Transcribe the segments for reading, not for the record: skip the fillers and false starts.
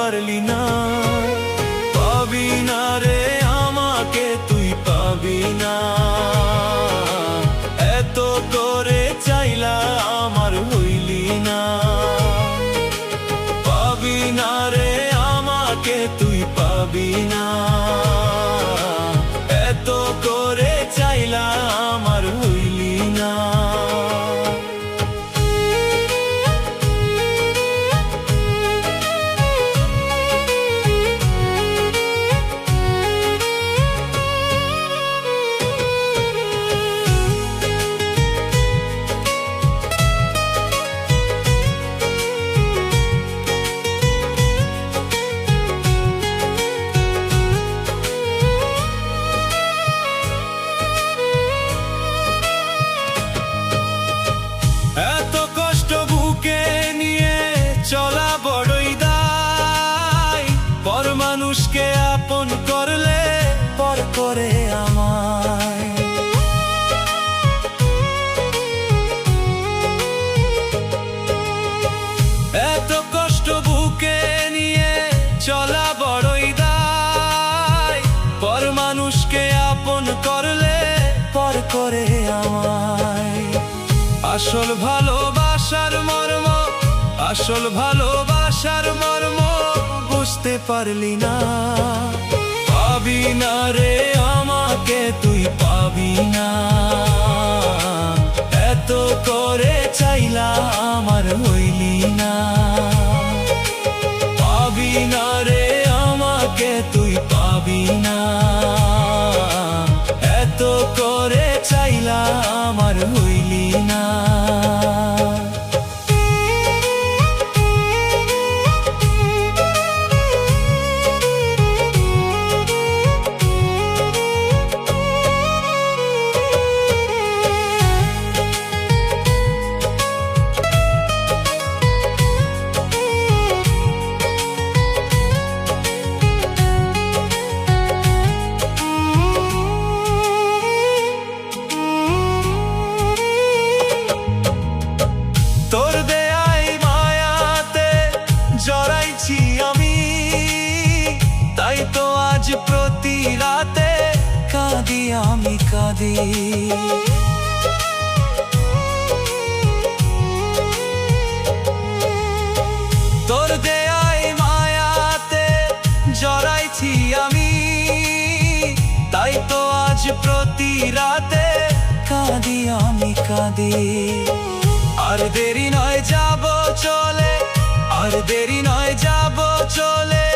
পারলি না। পাবি না রে আমাকে তুই পাবি না, এত করে চাইলা আমার হইলি না। পাবি না রে আমাকে তুই পাবি না, এত করে চাইলা আমার হইলি না। এত কষ্ট বুকে নিয়ে চলা বড়ই দায়, পর মানুষকে আপন করলে পর করে আমায়। এত কষ্ট বুকে নিয়ে চলা বড়ই দায়, পর মানুষকে আপন করলে পর করে আমায়। আসল ভালোবাসার মর্ম, আসল ভালোবাসার মর্ম বুঝতে পারলি না। পাবি না রে আমাকে তুই পাবি না, এত করে চাইলা আমার হইলি না। পাবি না রে আমাকে তুই পাবি না, এত করে চাইলা আমার হইলি না। তোর দেয়াই মায়াতে জড়াইছি আমি, তাই তো আজ প্রতি রাতে কাঁদি আমি কাঁদি। তোর দেয়াই মায়াতে জড়াইছি আমি, তাই তো আজ প্রতি রাতে কাঁদি আমি কাঁদি। আর দেরি নয় যাব চলে, আর দেরি নয় যাব চলে,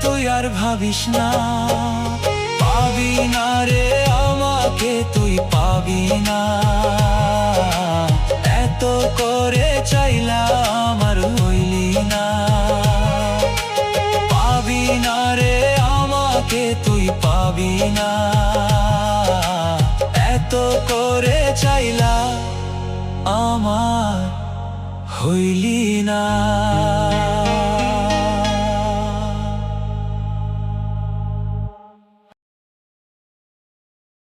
তুই আর ভাবিস না। পাবি না রে আমাকে তুই পাবি না, এত করে চাইলা আমার হইলি না। পাবি না রে আমাকে তুই পাবি না, এত করে চাইলা আমার হইলি না।